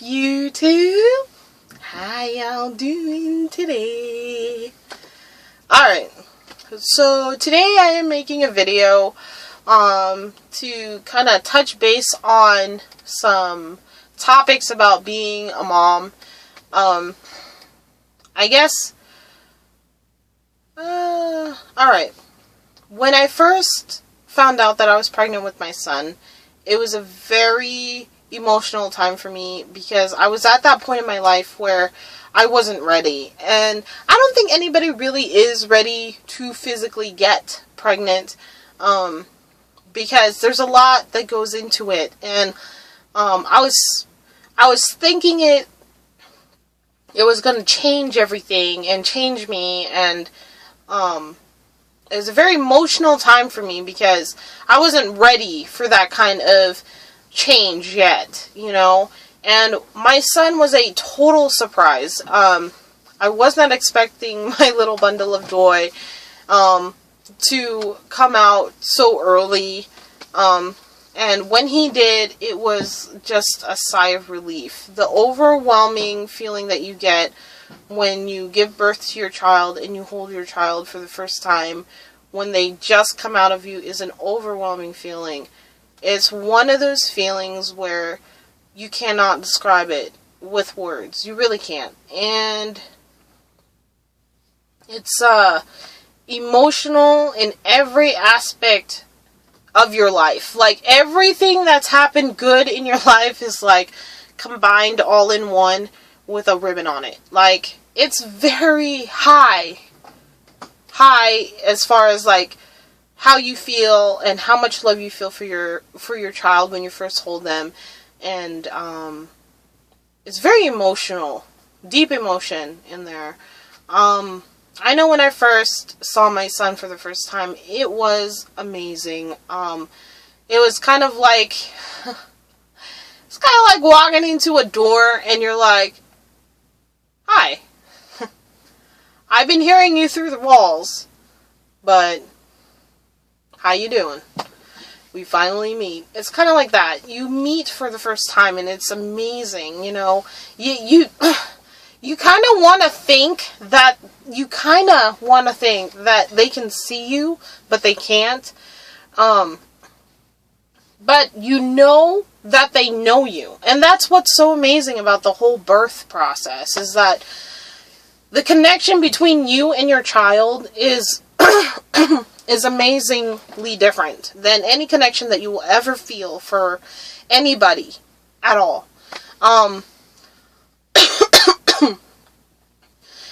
YouTube? How y'all doing today? Alright, so today I am making a video to kind of touch base on some topics about being a mom. I guess, alright. When I first found out that I was pregnant with my son, it was a very emotional time for me because I was at that point in my life where I wasn't ready. And I don't think anybody really is ready to physically get pregnant because there's a lot that goes into it. And I was thinking it was going to change everything and change me, and it was a very emotional time for me because I wasn't ready for that kind of change yet, you know. And my son was a total surprise. I was not expecting my little bundle of joy to come out so early. And when he did, it was just a sigh of relief. The overwhelming feeling that you get when you give birth to your child and you hold your child for the first time, when they just come out of you, is an overwhelming feeling. It's one of those feelings where you cannot describe it with words. You really can't. And it's emotional in every aspect of your life. Like, everything that's happened good in your life is like combined all in one with a ribbon on it. Like, it's very high as far as like how you feel and how much love you feel for your child when you first hold them. And it's very emotional, deep emotion in there. I know when I first saw my son for the first time, it was amazing. It was kind of like it's kind of like walking into a door and you're like, "Hi, I've been hearing you through the walls, but how you doing? We finally meet." It's kind of like that. You meet for the first time and it's amazing, you know. You kind of want to think that they can see you, but they can't. But you know that they know you. And that's what's so amazing about the whole birth process, is that the connection between you and your child is is amazingly different than any connection that you will ever feel for anybody at all.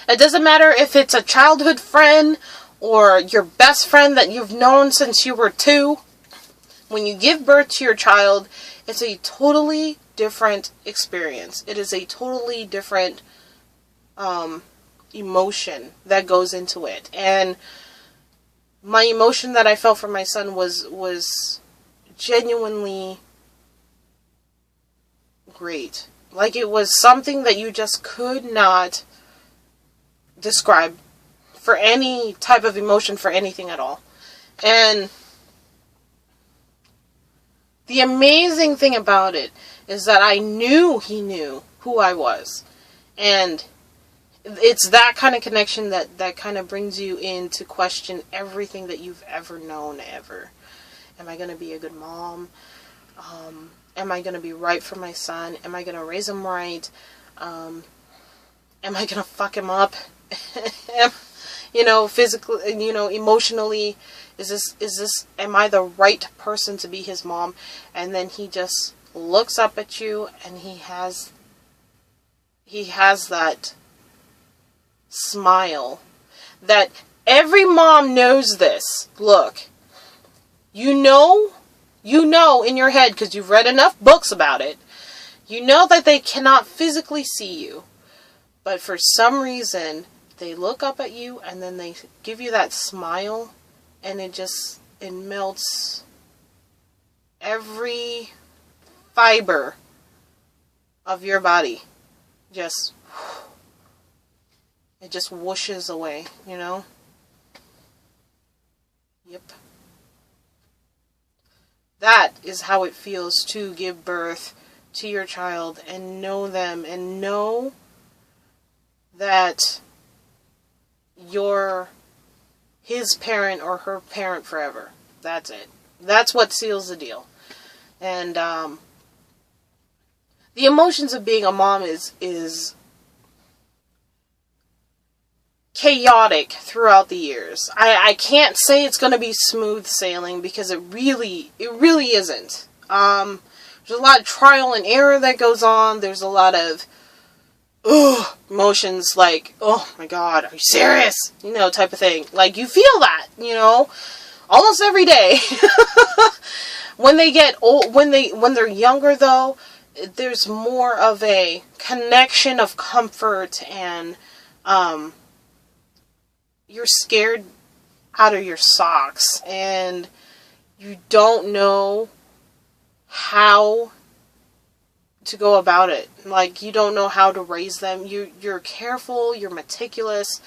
It doesn't matter if it's a childhood friend or your best friend that you've known since you were 2. When you give birth to your child, it's a totally different experience. It is a totally different emotion that goes into it. And my emotion that I felt for my son was genuinely great. Like, it was something that you just could not describe for any type of emotion, for anything at all. And the amazing thing about it is that I knew he knew who I was. And it's that kind of connection that kind of brings you in to question everything that you've ever known, ever. Am I going to be a good mom? Am I going to be right for my son? Am I going to raise him right? Am I going to fuck him up? You know, physically, you know, emotionally, am I the right person to be his mom? And then he just looks up at you and he has that smile that every mom knows this. Look, you know in your head, because you've read enough books about it, you know that they cannot physically see you, but for some reason they look up at you and then they give you that smile, and it melts every fiber of your body. It just whooshes away, you know? Yep. That is how it feels to give birth to your child and know them and know that you're his parent or her parent forever. That's it. That's what seals the deal. And the emotions of being a mom is chaotic throughout the years. I can't say it's going to be smooth sailing because it really isn't. There's a lot of trial and error that goes on. There's a lot of emotions like, oh my god, are you serious? You know, type of thing. Like, you feel that, you know, almost every day. When they get old, when they're younger though, there's more of a connection of comfort, and you're scared out of your socks, and you don't know how to go about it. Like, you don't know how to raise them. You're careful, you're meticulous,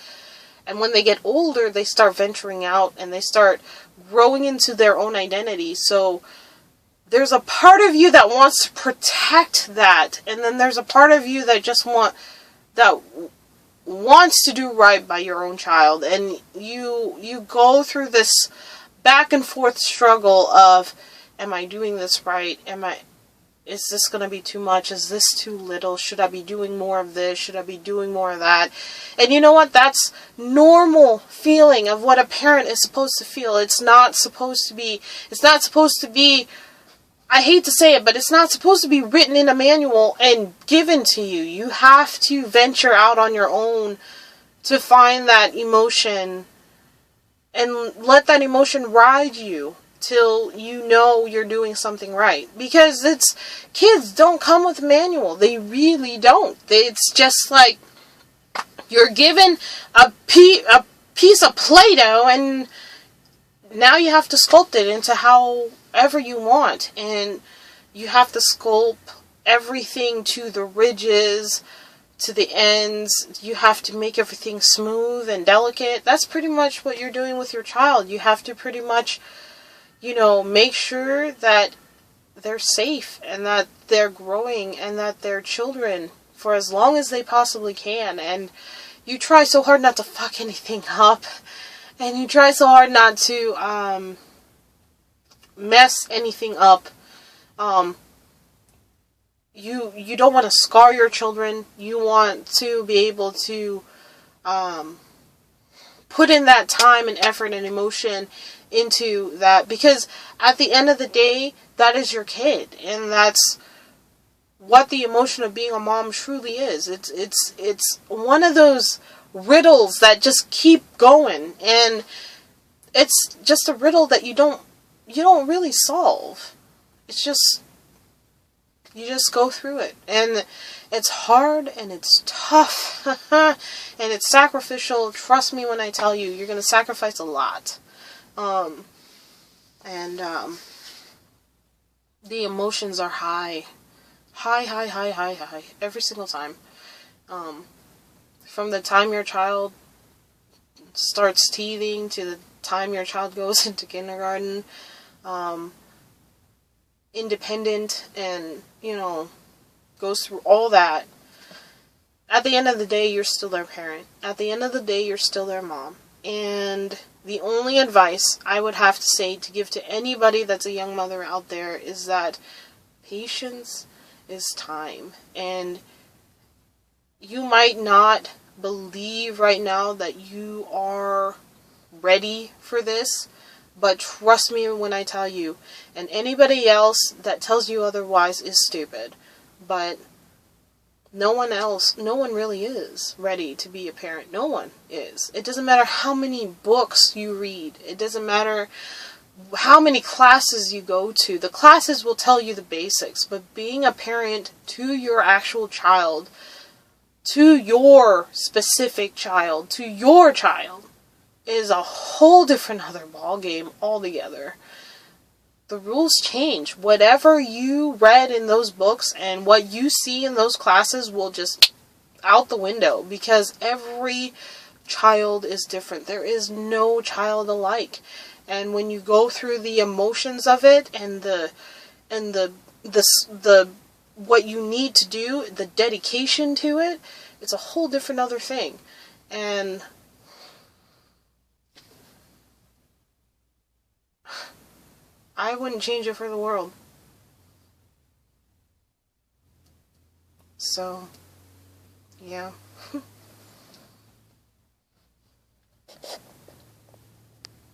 and when they get older, they start venturing out and they start growing into their own identity. So there's a part of you that wants to protect that, and then there's a part of you that just wants to do right by your own child, and you go through this back and forth struggle of, am I doing this right? Is this going to be too much? Is this too little? Should I be doing more of this? Should I be doing more of that? And you know what? That's normal feeling of what a parent is supposed to feel. It's not supposed to be, I hate to say it, but it's not supposed to be written in a manual and given to you. You have to venture out on your own to find that emotion and let that emotion ride you till you know you're doing something right. Because kids don't come with a manual. They really don't. It's just like you're given a piece of Play-Doh, and now you have to sculpt it into however you want. And you have to sculpt everything to the ridges, to the ends. You have to make everything smooth and delicate. That's pretty much what you're doing with your child. You have to pretty much, make sure that they're safe and that they're growing and that they're children for as long as they possibly can. And you try so hard not to fuck anything up. And you try so hard not to mess anything up. You don't want to scar your children. You want to be able to put in that time and effort and emotion into that, because at the end of the day, that is your kid, and that's what the emotion of being a mom truly is. It's one of those riddles that just keep going, and it's just a riddle that you don't really solve. It's just, you just go through it, and it's hard, and it's tough, and it's sacrificial. Trust me when I tell you, you're going to sacrifice a lot. The emotions are high, every single time. From the time your child starts teething to the time your child goes into kindergarten, independent, and, goes through all that. At the end of the day, you're still their parent. At the end of the day, you're still their mom. And the only advice I would have to say to give to anybody that's a young mother out there is that patience is time. And you might not believe right now that you are ready for this, but trust me when I tell you, and anybody else that tells you otherwise is stupid. But no one really is ready to be a parent. No one is. It doesn't matter how many books you read. It doesn't matter how many classes you go to. The classes will tell you the basics, but being a parent to your actual child, to your specific child, to your child, is a whole different other ballgame altogether. The rules change. Whatever you read in those books and what you see in those classes will just out the window, because every child is different. There is no child alike. And when you go through the emotions of it and the what you need to do, the dedication to it, it's a whole different other thing. And I wouldn't change it for the world. So, yeah.